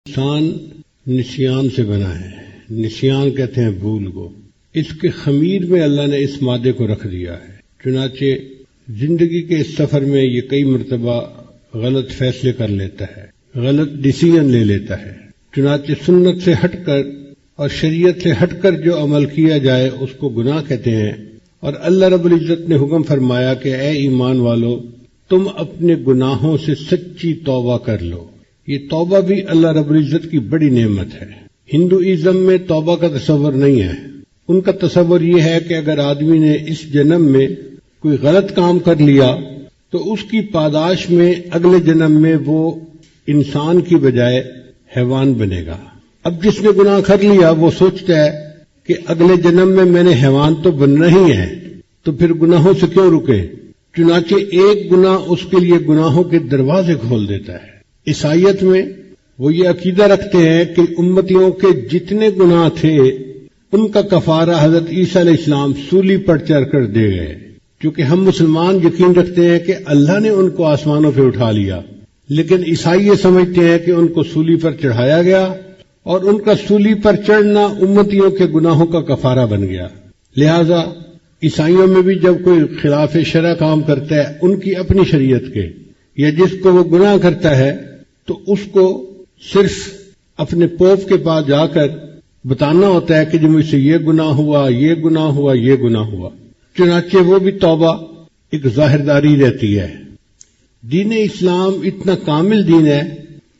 انسان نسیان سے بنا ہے. نسیان کہتے ہیں بھول کو. اس کے خمیر میں اللہ نے اس مادے کو رکھ دیا ہے. چنانچہ زندگی کے اس سفر میں یہ کئی مرتبہ غلط فیصلے کر لیتا ہے، غلط ڈیسیژن لے لیتا ہے. چنانچہ سنت سے ہٹ کر اور شریعت سے ہٹ کر جو عمل کیا جائے اس کو گناہ کہتے ہیں. اور اللہ رب العزت نے حکم فرمایا کہ اے ایمان والو، تم اپنے گناہوں سے سچی توبہ کر لو. یہ توبہ بھی اللہ رب العزت کی بڑی نعمت ہے. ہندوازم میں توبہ کا تصور نہیں ہے. ان کا تصور یہ ہے کہ اگر آدمی نے اس جنم میں کوئی غلط کام کر لیا تو اس کی پاداش میں اگلے جنم میں وہ انسان کی بجائے حیوان بنے گا. اب جس نے گناہ کر لیا وہ سوچتا ہے کہ اگلے جنم میں میں نے حیوان تو بننا ہی ہے، تو پھر گناہوں سے کیوں رکے. چنانچہ ایک گناہ اس کے لیے گناہوں کے دروازے کھول دیتا ہے. عیسائیت میں وہ یہ عقیدہ رکھتے ہیں کہ امتیوں کے جتنے گناہ تھے ان کا کفارہ حضرت عیسیٰ علیہ السلام سولی پر چڑھ کر دے گئے. کیونکہ ہم مسلمان یقین رکھتے ہیں کہ اللہ نے ان کو آسمانوں پہ اٹھا لیا، لیکن عیسائی یہ سمجھتے ہیں کہ ان کو سولی پر چڑھایا گیا اور ان کا سولی پر چڑھنا امتیوں کے گناہوں کا کفارہ بن گیا. لہذا عیسائیوں میں بھی جب کوئی خلاف شرع کام کرتا ہے ان کی اپنی شریعت کے، یا جس کو وہ گناہ کرتا ہے تو اس کو صرف اپنے پوپ کے پاس جا کر بتانا ہوتا ہے کہ جو مجھ سے یہ گناہ ہوا، یہ گناہ ہوا، یہ گناہ ہوا. چنانچہ وہ بھی توبہ ایک ظاہرداری رہتی ہے. دین اسلام اتنا کامل دین ہے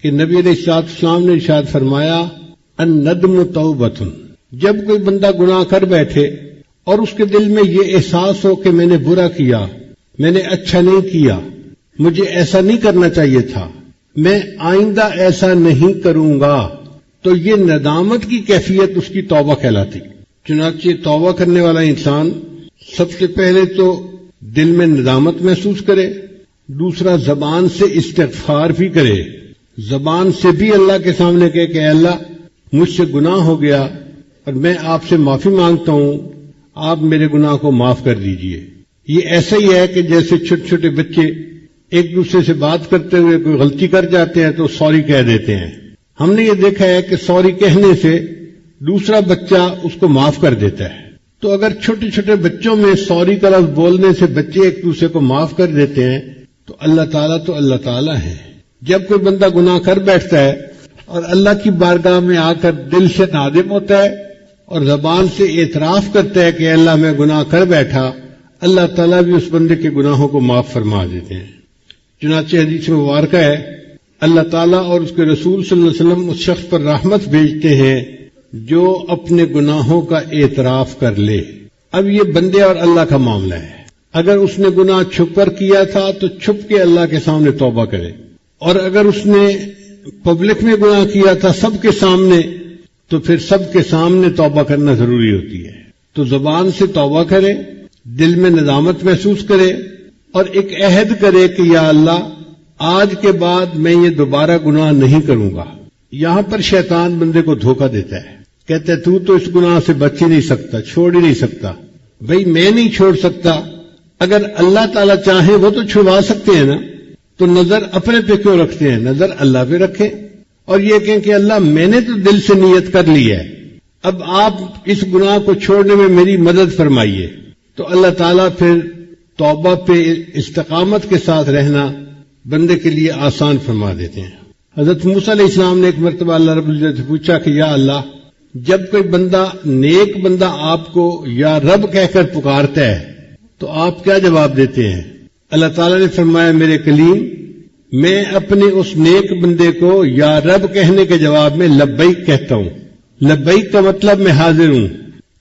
کہ نبی علیہ السلام نے ارشاد فرمایا الندم توبۃ. جب کوئی بندہ گناہ کر بیٹھے اور اس کے دل میں یہ احساس ہو کہ میں نے برا کیا، میں نے اچھا نہیں کیا، مجھے ایسا نہیں کرنا چاہیے تھا، میں آئندہ ایسا نہیں کروں گا، تو یہ ندامت کی کیفیت اس کی توبہ کہلاتی. چنانچہ توبہ کرنے والا انسان سب سے پہلے تو دل میں ندامت محسوس کرے، دوسرا زبان سے استغفار بھی کرے. زبان سے بھی اللہ کے سامنے کہے کہ اے اللہ مجھ سے گناہ ہو گیا اور میں آپ سے معافی مانگتا ہوں، آپ میرے گناہ کو معاف کر دیجئے. یہ ایسا ہی ہے کہ جیسے چھوٹے چھوٹے بچے ایک دوسرے سے بات کرتے ہوئے کوئی غلطی کر جاتے ہیں تو سوری کہہ دیتے ہیں. ہم نے یہ دیکھا ہے کہ سوری کہنے سے دوسرا بچہ اس کو معاف کر دیتا ہے. تو اگر چھوٹے چھوٹے بچوں میں سوری کا لفظ بولنے سے بچے ایک دوسرے کو معاف کر دیتے ہیں تو اللہ تعالیٰ ہے. جب کوئی بندہ گناہ کر بیٹھتا ہے اور اللہ کی بارگاہ میں آ کر دل سے نادم ہوتا ہے اور زبان سے اعتراف کرتا ہے کہ اللہ میں گناہ کر بیٹھا، اللہ تعالیٰ بھی اس بندے کے گناہوں کو معاف فرما دیتے ہیں. چنانچہ حدیث مبارکہ ہے اللہ تعالیٰ اور اس کے رسول صلی اللہ علیہ وسلم اس شخص پر رحمت بھیجتے ہیں جو اپنے گناہوں کا اعتراف کر لے. اب یہ بندے اور اللہ کا معاملہ ہے. اگر اس نے گناہ چھپ کر کیا تھا تو چھپ کے اللہ کے سامنے توبہ کرے، اور اگر اس نے پبلک میں گناہ کیا تھا سب کے سامنے تو پھر سب کے سامنے توبہ کرنا ضروری ہوتی ہے. تو زبان سے توبہ کرے، دل میں ندامت محسوس کرے اور ایک عہد کرے کہ یا اللہ آج کے بعد میں یہ دوبارہ گناہ نہیں کروں گا. یہاں پر شیطان بندے کو دھوکہ دیتا ہے، کہتا ہے تو اس گناہ سے بچ ہی نہیں سکتا، چھوڑ ہی نہیں سکتا. بھئی میں نہیں چھوڑ سکتا، اگر اللہ تعالیٰ چاہے وہ تو چھڑوا سکتے ہیں نا، تو نظر اپنے پہ کیوں رکھتے ہیں؟ نظر اللہ پہ رکھیں اور یہ کہیں کہ اللہ میں نے تو دل سے نیت کر لی ہے، اب آپ اس گناہ کو چھوڑنے میں میری مدد فرمائیے. تو اللہ تعالیٰ پھر توبہ پہ استقامت کے ساتھ رہنا بندے کے لیے آسان فرما دیتے ہیں. حضرت موسیٰ علیہ السلام نے ایک مرتبہ اللہ رب العزت سے پوچھا کہ یا اللہ جب کوئی بندہ نیک بندہ آپ کو یا رب کہہ کر پکارتا ہے تو آپ کیا جواب دیتے ہیں؟ اللہ تعالیٰ نے فرمایا میرے کلیم میں اپنے اس نیک بندے کو یا رب کہنے کے جواب میں لبیک کہتا ہوں. لبیک کا مطلب میں حاضر ہوں.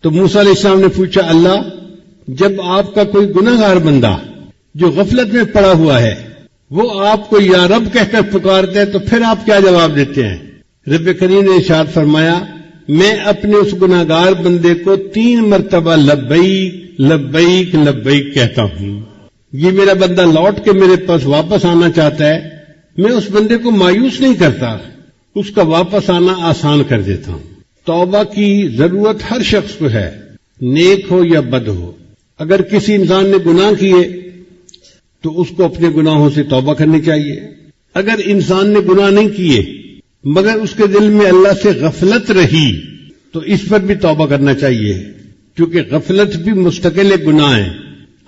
تو موسیٰ علیہ السلام نے پوچھا اللہ جب آپ کا کوئی گناہگار بندہ جو غفلت میں پڑا ہوا ہے وہ آپ کو یا رب کہہ کر پکارتے ہیں تو پھر آپ کیا جواب دیتے ہیں؟ رب کریم نے ارشاد فرمایا میں اپنے اس گناہگار بندے کو 3 مرتبہ لبیک لبیک لبیک کہتا ہوں. یہ میرا بندہ لوٹ کے میرے پاس واپس آنا چاہتا ہے، میں اس بندے کو مایوس نہیں کرتا، اس کا واپس آنا آسان کر دیتا ہوں. توبہ کی ضرورت ہر شخص کو ہے، نیک ہو یا بد ہو. اگر کسی انسان نے گناہ کیے تو اس کو اپنے گناہوں سے توبہ کرنی چاہیے. اگر انسان نے گناہ نہیں کیے مگر اس کے دل میں اللہ سے غفلت رہی تو اس پر بھی توبہ کرنا چاہیے، کیونکہ غفلت بھی مستقل ایک گناہ ہے،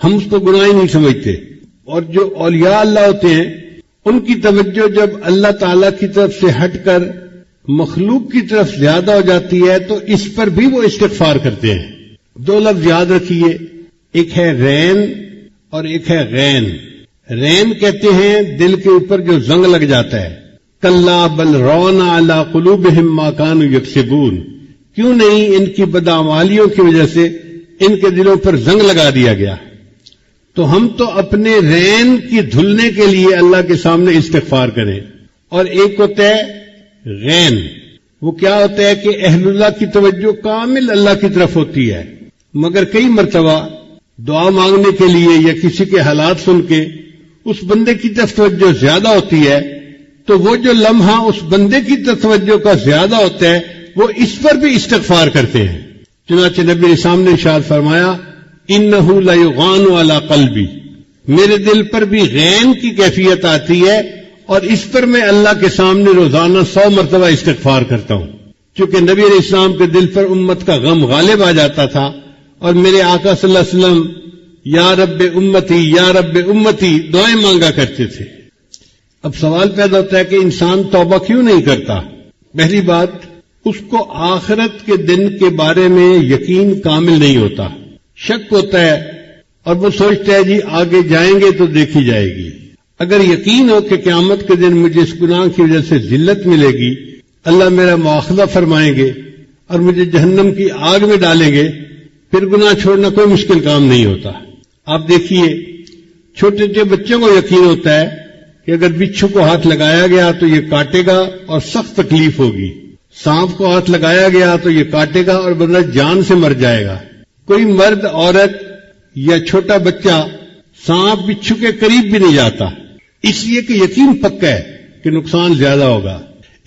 ہم اس کو گناہ ہی نہیں سمجھتے۔ اور جو اولیاء اللہ ہوتے ہیں ان کی توجہ جب اللہ تعالی کی طرف سے ہٹ کر مخلوق کی طرف زیادہ ہو جاتی ہے تو اس پر بھی وہ استغفار کرتے ہیں۔ دو لفظ یاد رکھیے، ایک ہے رین اور ایک ہے غین۔ رین کہتے ہیں دل کے اوپر جو زنگ لگ جاتا ہے، کلا بل رون علی قلوبہم ما کانوا یکسبون، کیوں نہیں ان کی بدعمالیوں کی وجہ سے ان کے دلوں پر زنگ لگا دیا گیا۔ تو ہم تو اپنے رین کی دھلنے کے لیے اللہ کے سامنے استغفار کریں۔ اور ایک ہوتا ہے غین، وہ کیا ہوتا ہے کہ اہل اللہ کی توجہ کامل اللہ کی طرف ہوتی ہے، مگر کئی مرتبہ دعا مانگنے کے لیے یا کسی کے حالات سن کے اس بندے کی طرف توجہ زیادہ ہوتی ہے، تو وہ جو لمحہ اس بندے کی طرف توجہ کا زیادہ ہوتا ہے وہ اس پر بھی استغفار کرتے ہیں۔ چنانچہ نبی نے سامنے ارشاد فرمایا، انہ لیغان علی قلبی، میرے دل پر بھی غین کی کیفیت آتی ہے اور اس پر میں اللہ کے سامنے روزانہ 100 مرتبہ استغفار کرتا ہوں، کیونکہ نبی علیہ السلام کے دل پر امت کا غم غالب آ جاتا تھا اور میرے آقا صلی اللہ علیہ وسلم یا رب امتی یا رب امتی دعائیں مانگا کرتے تھے۔ اب سوال پیدا ہوتا ہے کہ انسان توبہ کیوں نہیں کرتا؟ پہلی بات، اس کو آخرت کے دن کے بارے میں یقین کامل نہیں ہوتا، شک ہوتا ہے اور وہ سوچتا ہے جی آگے جائیں گے تو دیکھی جائے گی۔ اگر یقین ہو کہ قیامت کے دن مجھے اس گناہ کی وجہ سے ذلت ملے گی، اللہ میرا مواخذہ فرمائیں گے اور مجھے جہنم کی آگ میں ڈالیں گے، پھر گناہ چھوڑنا کوئی مشکل کام نہیں ہوتا۔ آپ دیکھیے چھوٹے چھوٹے بچوں کو یقین ہوتا ہے کہ اگر بچھو کو ہاتھ لگایا گیا تو یہ کاٹے گا اور سخت تکلیف ہوگی، سانپ کو ہاتھ لگایا گیا تو یہ کاٹے گا اور بندہ جان سے مر جائے گا۔ کوئی مرد، عورت یا چھوٹا بچہ سانپ بچھو کے قریب بھی نہیں جاتا، اس لیے کہ یقین پکا ہے کہ نقصان زیادہ ہوگا۔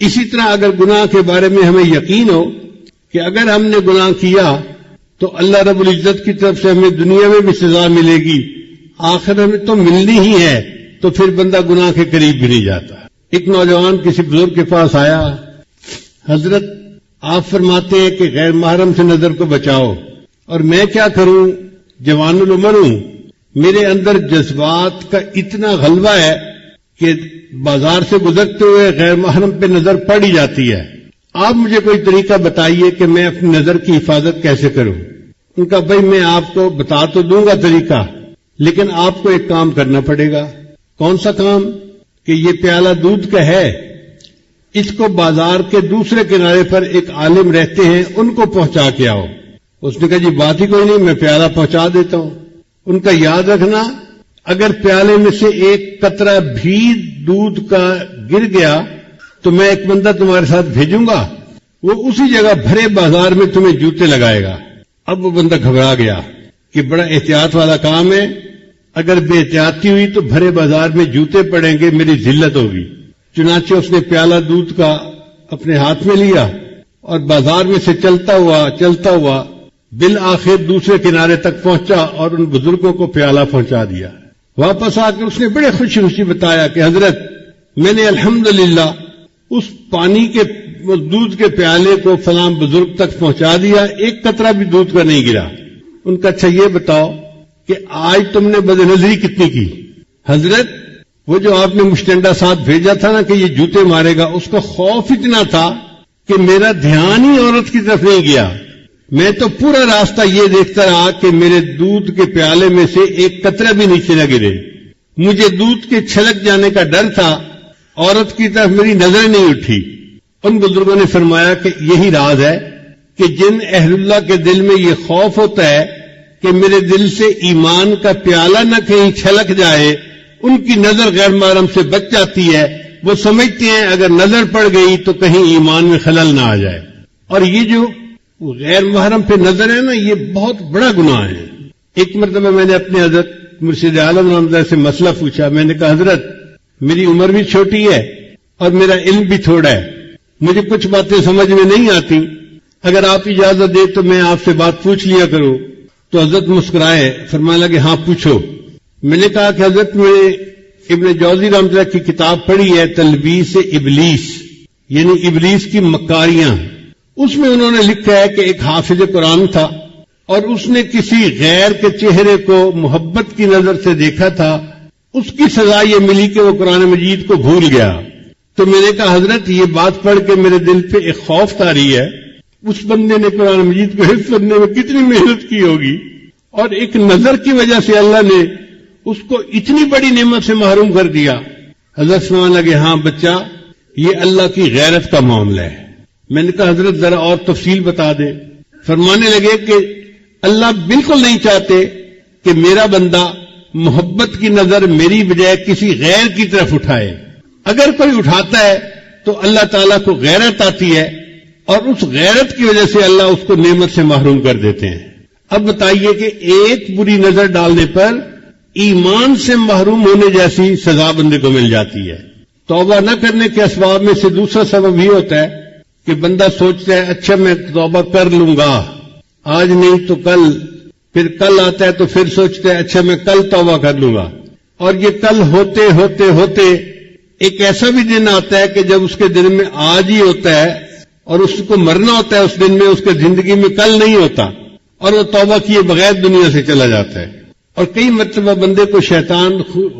اسی طرح اگر گناہ کے بارے میں ہمیں یقین ہو کہ اگر ہم نے گناہ کیا تو اللہ رب العزت کی طرف سے ہمیں دنیا میں بھی سزا ملے گی، آخرت میں تو ملنی ہی ہے، تو پھر بندہ گناہ کے قریب بھی نہیں جاتا۔ ایک نوجوان کسی بزرگ کے پاس آیا، حضرت آپ فرماتے ہیں کہ غیر محرم سے نظر کو بچاؤ، اور میں کیا کروں، جوان العمر ہوں، میرے اندر جذبات کا اتنا غلبہ ہے کہ بازار سے گزرتے ہوئے غیر محرم پہ نظر پڑ ہی جاتی ہے، آپ مجھے کوئی طریقہ بتائیے کہ میں اپنی نظر کی حفاظت کیسے کروں۔ ان کا بھائی میں آپ کو بتا تو دوں گا طریقہ، لیکن آپ کو ایک کام کرنا پڑے گا۔ کون سا کام؟ کہ یہ پیالہ دودھ کا ہے، اس کو بازار کے دوسرے کنارے پر ایک عالم رہتے ہیں، ان کو پہنچا کے آؤ۔ اس نے کہا جی بات ہی کوئی نہیں، میں پیالہ پہنچا دیتا ہوں۔ ان کا یاد رکھنا، اگر پیالے میں سے ایک قطرہ بھی دودھ کا گر گیا تو میں ایک بندہ تمہارے ساتھ بھیجوں گا، وہ اسی جگہ بھرے بازار میں تمہیں جوتے لگائے گا۔ اب وہ بندہ گھبرا گیا کہ بڑا احتیاط والا کام ہے، اگر بے احتیاطی ہوئی تو بھرے بازار میں جوتے پڑیں گے، میری ذلت ہوگی۔ چنانچہ اس نے پیالہ دودھ کا اپنے ہاتھ میں لیا اور بازار میں سے چلتا ہوا بالآخر دوسرے کنارے تک پہنچا اور ان بزرگوں کو پیالہ پہنچا دیا۔ واپس آ کر اس نے بڑے خوشی خوشی بتایا کہ حضرت میں نے الحمدللہ اس پانی کے دودھ کے پیالے کو فلاں بزرگ تک پہنچا دیا، ایک قطرہ بھی دودھ کا نہیں گرا۔ ان کا اچھا یہ بتاؤ کہ آج تم نے بد نظری کتنی کی؟ حضرت وہ جو آپ نے مشٹنڈا ساتھ بھیجا تھا نا کہ یہ جوتے مارے گا، اس کا خوف اتنا تھا کہ میرا دھیان ہی عورت کی طرف نہیں گیا، میں تو پورا راستہ یہ دیکھتا رہا کہ میرے دودھ کے پیالے میں سے ایک قطرہ بھی نیچے نہ گرے۔ مجھے دودھ کے چھلک جانے کا ڈر تھا، عورت کی طرف میری نظر نہیں اٹھی۔ ان بزرگوں نے فرمایا کہ یہی راز ہے کہ جن اہل اللہ کے دل میں یہ خوف ہوتا ہے کہ میرے دل سے ایمان کا پیالہ نہ کہیں چھلک جائے، ان کی نظر غیر محرم سے بچ جاتی ہے، وہ سمجھتے ہیں اگر نظر پڑ گئی تو کہیں ایمان میں خلل نہ آ جائے۔ اور یہ جو غیر محرم پہ نظر ہے نا، یہ بہت بڑا گناہ ہے۔ ایک مرتبہ میں نے اپنے حضرت مرشد عالم رحمۃ سے مسئلہ پوچھا، میں نے کہا حضرت میری عمر بھی چھوٹی ہے اور میرا علم بھی تھوڑا ہے، مجھے کچھ باتیں سمجھ میں نہیں آتی، اگر آپ اجازت دیں تو میں آپ سے بات پوچھ لیا کروں۔ تو حضرت مسکرائے، فرمانے لگے ہاں پوچھو۔ میں نے کہا کہ حضرت میں ابن جوزی رحمۃ اللہ کی کتاب پڑھی ہے تلبیس ابلیس، یعنی ابلیس کی مکاریاں، اس میں انہوں نے لکھا ہے کہ ایک حافظ قرآن تھا اور اس نے کسی غیر کے چہرے کو محبت کی نظر سے دیکھا تھا، اس کی سزا یہ ملی کہ وہ قرآن مجید کو بھول گیا۔ تو میں نے کہا حضرت یہ بات پڑھ کے میرے دل پہ ایک خوف طاری ہے، اس بندے نے قرآن مجید کو حفظ کرنے میں کتنی محنت کی ہوگی، اور ایک نظر کی وجہ سے اللہ نے اس کو اتنی بڑی نعمت سے محروم کر دیا۔ حضرت فرمانے لگے ہاں بچہ، یہ اللہ کی غیرت کا معاملہ ہے۔ میں نے کہا حضرت ذرا اور تفصیل بتا دیں۔ فرمانے لگے کہ اللہ بالکل نہیں چاہتے کہ میرا بندہ محبت کی نظر میری بجائے کسی غیر کی طرف اٹھائے۔ اگر کوئی اٹھاتا ہے تو اللہ تعالیٰ کو غیرت آتی ہے اور اس غیرت کی وجہ سے اللہ اس کو نعمت سے محروم کر دیتے ہیں۔ اب بتائیے کہ ایک بری نظر ڈالنے پر ایمان سے محروم ہونے جیسی سزا بندے کو مل جاتی ہے۔ توبہ نہ کرنے کے اسباب میں سے دوسرا سبب یہ ہوتا ہے کہ بندہ سوچتا ہے اچھا میں توبہ کر لوں گا، آج نہیں تو کل، پھر کل آتا ہے تو پھر سوچتا ہے اچھا میں کل توبہ کر لوں گا، اور یہ کل ہوتے ہوتے ہوتے ایک ایسا بھی دن آتا ہے کہ جب اس کے دن میں آج ہی ہوتا ہے اور اس کو مرنا ہوتا ہے، اس دن میں اس کے زندگی میں کل نہیں ہوتا، اور وہ توبہ کیے بغیر دنیا سے چلا جاتا ہے۔ اور کئی مرتبہ بندے کو شیطان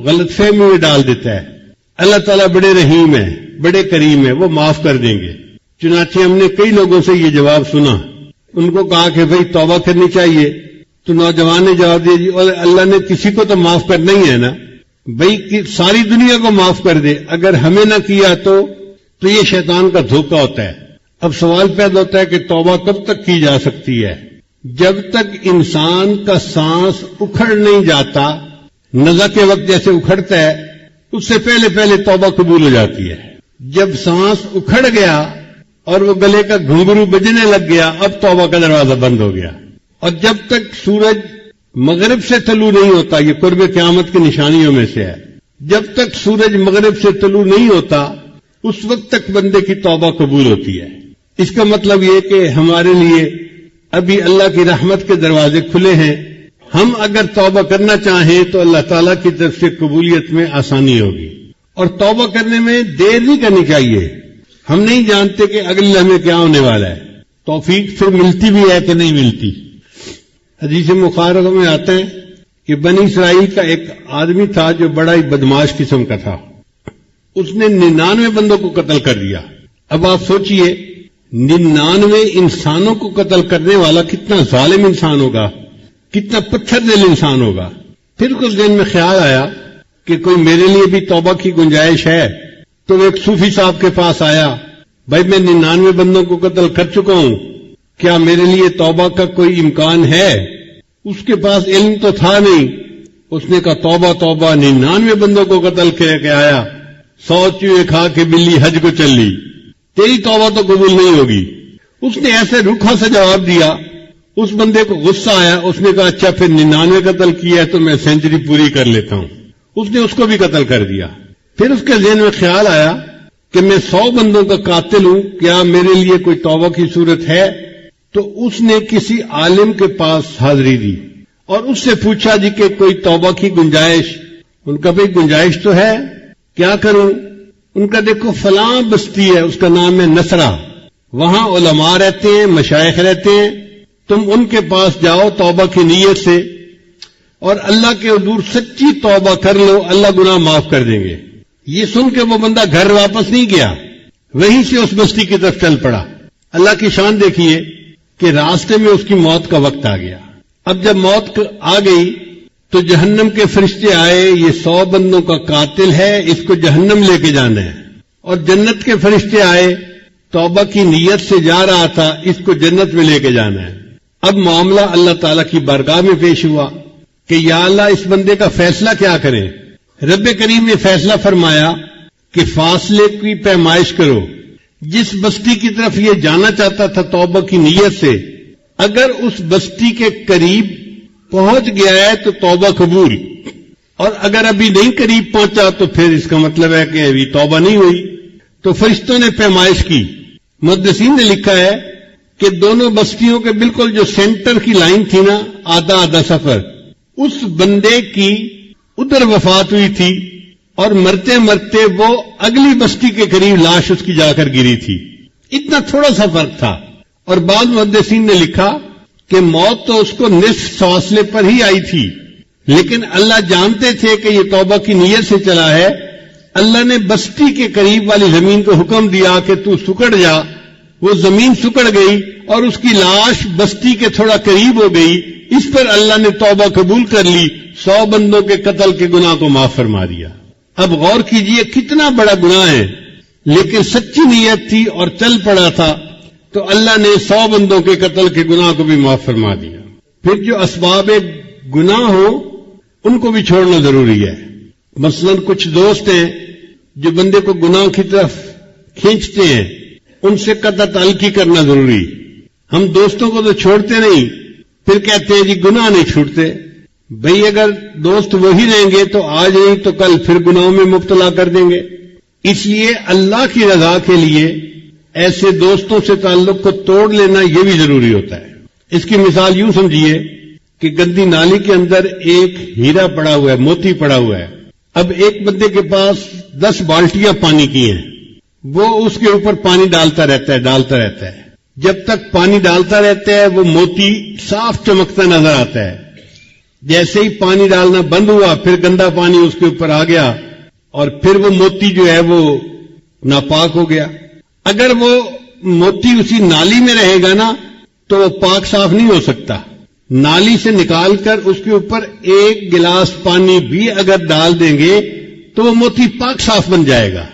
غلط فہمی میں ڈال دیتا ہے۔ اللہ تعالیٰ بڑے رحیم ہے، بڑے کریم ہے، وہ معاف کر دیں گے۔ چنانچہ ہم نے کئی لوگوں سے یہ جواب سنا، ان کو کہا کہ بھئی توبہ کرنی چاہیے، تو نوجوان نے جواب دیا جی اور اللہ نے کسی کو تو معاف کرنا ہی ہے نا، بھئی ساری دنیا کو معاف کر دے، اگر ہمیں نہ کیا تو یہ شیطان کا دھوکہ ہوتا ہے۔ اب سوال پیدا ہوتا ہے کہ توبہ کب تک کی جا سکتی ہے؟ جب تک انسان کا سانس اکھڑ نہیں جاتا، نزع کے وقت جیسے اکھڑتا ہے اس سے پہلے پہلے توبہ قبول ہو جاتی ہے۔ جب سانس اکھڑ گیا اور وہ گلے کا گھنگرو بجنے لگ گیا، اب توبہ کا دروازہ بند ہو گیا۔ اور جب تک سورج مغرب سے طلوع نہیں ہوتا، یہ قرب قیامت کی نشانیوں میں سے ہے، جب تک سورج مغرب سے طلوع نہیں ہوتا اس وقت تک بندے کی توبہ قبول ہوتی ہے۔ اس کا مطلب یہ کہ ہمارے لیے ابھی اللہ کی رحمت کے دروازے کھلے ہیں، ہم اگر توبہ کرنا چاہیں تو اللہ تعالیٰ کی طرف سے قبولیت میں آسانی ہوگی، اور توبہ کرنے میں دیر نہیں کرنی چاہیے۔ ہم نہیں جانتے کہ اگلے لمحے کیا ہونے والا ہے، توفیق پھر ملتی بھی ہے کہ نہیں ملتی۔ حدیث مبارکہ میں آتا ہے کہ بنی اسرائیل کا ایک آدمی تھا جو بڑا ہی بدماش قسم کا تھا، اس نے 99 بندوں کو قتل کر دیا۔ اب آپ سوچئے 99 انسانوں کو قتل کرنے والا کتنا ظالم انسان ہوگا، کتنا پتھر دل انسان ہوگا۔ پھر کچھ دن میں خیال آیا کہ کوئی میرے لیے بھی توبہ کی گنجائش ہے، تو وہ ایک صوفی صاحب کے پاس آیا، بھائی میں 99 بندوں کو قتل کر چکا ہوں، کیا میرے لیے توبہ کا کوئی امکان ہے؟ اس کے پاس علم تو تھا نہیں، اس نے کہا توبہ توبہ، 99 بندوں کو قتل کر کے آیا، 100 چوہے کھا کے بلی حج کو چل لی، تیری توبہ تو قبول نہیں ہوگی۔ اس نے ایسے روکھا سا جواب دیا، اس بندے کو غصہ آیا، اس نے کہا اچھا پھر 99 قتل کیا ہے تو میں سینچری پوری کر لیتا ہوں۔ اس نے اس کو بھی قتل کر دیا۔ پھر اس کے ذہن میں خیال آیا کہ میں 100 بندوں کا قاتل ہوں، کیا میرے لیے کوئی توبہ کی صورت ہے؟ تو اس نے کسی عالم کے پاس حاضری دی اور اس سے پوچھا جی کہ کوئی توبہ کی گنجائش؟ ان کا بھئی گنجائش تو ہے، کیا کروں؟ ان کا دیکھو فلاں بستی ہے، اس کا نام ہے نصرہ، وہاں علماء رہتے ہیں، مشائخ رہتے ہیں، تم ان کے پاس جاؤ توبہ کی نیت سے اور اللہ کے حضور سچی توبہ کر لو، اللہ گناہ معاف کر دیں گے۔ یہ سن کے وہ بندہ گھر واپس نہیں گیا، وہیں سے اس بستی کی طرف چل پڑا۔ اللہ کی شان دیکھیے کہ راستے میں اس کی موت کا وقت آ گیا۔ اب جب موت آ گئی تو جہنم کے فرشتے آئے، یہ 100 بندوں کا قاتل ہے، اس کو جہنم لے کے جانا ہے، اور جنت کے فرشتے آئے، توبہ کی نیت سے جا رہا تھا، اس کو جنت میں لے کے جانا ہے۔ اب معاملہ اللہ تعالیٰ کی بارگاہ میں پیش ہوا کہ یا اللہ اس بندے کا فیصلہ کیا کریں؟ رب کریم نے فیصلہ فرمایا کہ فاصلے کی پیمائش کرو، جس بستی کی طرف یہ جانا چاہتا تھا توبہ کی نیت سے، اگر اس بستی کے قریب پہنچ گیا ہے تو توبہ قبول، اور اگر ابھی نہیں قریب پہنچا تو پھر اس کا مطلب ہے کہ ابھی توبہ نہیں ہوئی۔ تو فرشتوں نے پیمائش کی۔ محدثین نے لکھا ہے کہ دونوں بستیوں کے بالکل جو سینٹر کی لائن تھی نا، آدھا آدھا سفر، اس بندے کی ادھر وفات ہوئی تھی، اور مرتے مرتے وہ اگلی بستی کے قریب لاش اس کی جا کر گری تھی. اتنا تھوڑا سا فرق تھا. اور بعض محدثین نے لکھا کہ موت تو اس کو نصف فاصلے پر ہی آئی تھی، لیکن اللہ جانتے تھے کہ یہ توبہ کی نیت سے چلا ہے. اللہ نے بستی کے قریب والی زمین کو حکم دیا کہ تو سکڑ جا. وہ زمین سکڑ گئی اور اس کی لاش بستی کے تھوڑا قریب ہو گئی. اس پر اللہ نے توبہ قبول کر لی، 100 بندوں کے قتل کے گناہ کو معاف فرما دیا. اب غور کیجئے کتنا بڑا گناہ ہے، لیکن سچی نیت تھی اور چل پڑا تھا تو اللہ نے 100 بندوں کے قتل کے گناہ کو بھی معاف فرما دیا. پھر جو اسباب گناہ ہو ان کو بھی چھوڑنا ضروری ہے. مثلا کچھ دوست ہیں جو بندے کو گناہ کی طرف کھینچتے ہیں، ان سے قطع تعلقی کرنا ضروری. ہم دوستوں کو تو چھوڑتے نہیں، پھر کہتے ہیں جی گناہ نہیں چھوٹتے. بھئی اگر دوست وہی رہیں گے تو آج نہیں تو کل پھر گناہوں میں مبتلا کر دیں گے. اس لیے اللہ کی رضا کے لیے ایسے دوستوں سے تعلق کو توڑ لینا یہ بھی ضروری ہوتا ہے. اس کی مثال یوں سمجھیے کہ گندی نالی کے اندر ایک ہیرا پڑا ہوا ہے، موتی پڑا ہوا ہے. اب ایک بندے کے پاس 10 بالٹیاں پانی کی ہیں، وہ اس کے اوپر پانی ڈالتا رہتا ہے. جب تک پانی ڈالتا رہتا ہے وہ موتی صاف چمکتا نظر آتا ہے. جیسے ہی پانی ڈالنا بند ہوا پھر گندا پانی اس کے اوپر آ گیا اور پھر وہ موتی جو ہے وہ ناپاک ہو گیا. اگر وہ موتی اسی نالی میں رہے گا نا تو وہ پاک صاف نہیں ہو سکتا. نالی سے نکال کر اس کے اوپر ایک گلاس پانی بھی اگر ڈال دیں گے تو وہ موتی پاک صاف بن جائے گا.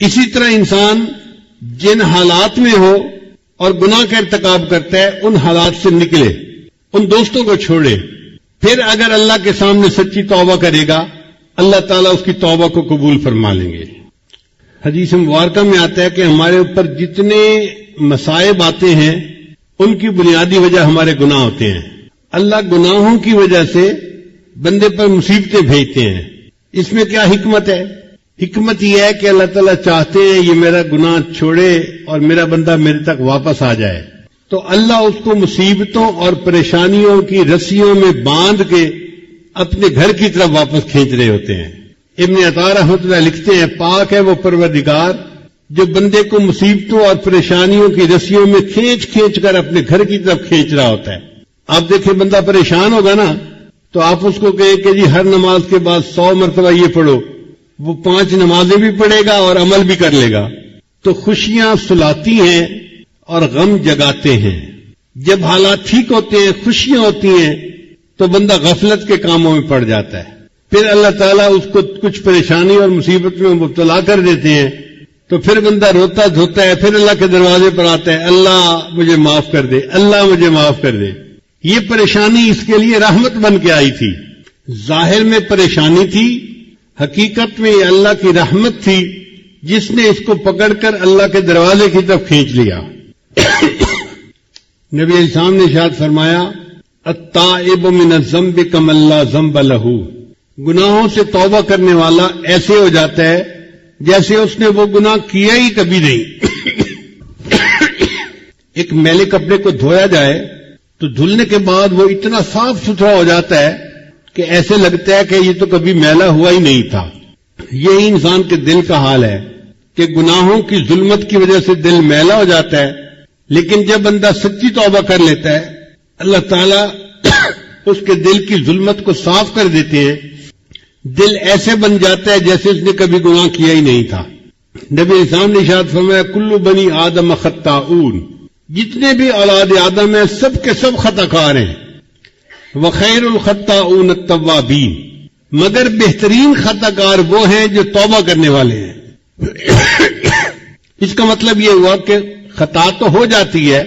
اسی طرح انسان جن حالات میں ہو اور گناہ کا ارتکاب کرتا ہے ان حالات سے نکلے، ان دوستوں کو چھوڑے. پھر اگر اللہ کے سامنے سچی توبہ کرے گا اللہ تعالیٰ اس کی توبہ کو قبول فرما لیں گے. حدیث مبارکہ میں آتا ہے کہ ہمارے اوپر جتنے مصائب آتے ہیں ان کی بنیادی وجہ ہمارے گناہ ہوتے ہیں. اللہ گناہوں کی وجہ سے بندے پر مصیبتیں بھیجتے ہیں. اس میں کیا حکمت ہے؟ حکمت یہ ہے کہ اللہ تعالیٰ چاہتے ہیں یہ میرا گناہ چھوڑے اور میرا بندہ میرے تک واپس آ جائے، تو اللہ اس کو مصیبتوں اور پریشانیوں کی رسیوں میں باندھ کے اپنے گھر کی طرف واپس کھینچ رہے ہوتے ہیں. ابن عطا رحمۃ اللہ لکھتے ہیں پاک ہے وہ پروردگار جو بندے کو مصیبتوں اور پریشانیوں کی رسیوں میں کھینچ کھینچ کر اپنے گھر کی طرف کھینچ رہا ہوتا ہے. آپ دیکھیں بندہ پریشان ہوگا نا تو آپ اس کو کہیں کہ جی ہر نماز کے بعد 100 مرتبہ یہ پڑھو، وہ 5 نمازیں بھی پڑھے گا اور عمل بھی کر لے گا. تو خوشیاں سلاتی ہیں اور غم جگاتے ہیں. جب حالات ٹھیک ہوتے ہیں، خوشیاں ہوتی ہیں، تو بندہ غفلت کے کاموں میں پڑ جاتا ہے. پھر اللہ تعالیٰ اس کو کچھ پریشانی اور مصیبت میں مبتلا کر دیتے ہیں تو پھر بندہ روتا دھوتا ہے، پھر اللہ کے دروازے پر آتا ہے اللہ مجھے معاف کر دے، اللہ مجھے معاف کر دے. یہ پریشانی اس کے لیے رحمت بن کے آئی تھی. ظاہر میں پریشانی تھی، حقیقت میں یہ اللہ کی رحمت تھی جس نے اس کو پکڑ کر اللہ کے دروازے کی طرف کھینچ لیا. نبی علیہ السلام نے ارشاد فرمایا التائب من الذنب کمن لا ذنب لہ، گناہوں سے توبہ کرنے والا ایسے ہو جاتا ہے جیسے اس نے وہ گناہ کیا ہی کبھی نہیں. ایک میلے کپڑے کو دھویا جائے تو دھلنے کے بعد وہ اتنا صاف ستھرا ہو جاتا ہے کہ ایسے لگتا ہے کہ یہ تو کبھی میلا ہوا ہی نہیں تھا. یہی انسان کے دل کا حال ہے کہ گناہوں کی ظلمت کی وجہ سے دل میلا ہو جاتا ہے، لیکن جب بندہ سچی توبہ کر لیتا ہے اللہ تعالیٰ اس کے دل کی ظلمت کو صاف کر دیتے ہیں. دل ایسے بن جاتا ہے جیسے اس نے کبھی گناہ کیا ہی نہیں تھا. نبی اسلام نے ارشاد فرمایا کل بنی آدم خطاؤن، جتنے بھی اولاد آدم ہیں سب کے سب خطا کار ہیں. وخیر الخطاؤن التوابین، مگر بہترین خطا کار وہ ہیں جو توبہ کرنے والے ہیں. اس کا مطلب یہ ہوا کہ خطا تو ہو جاتی ہے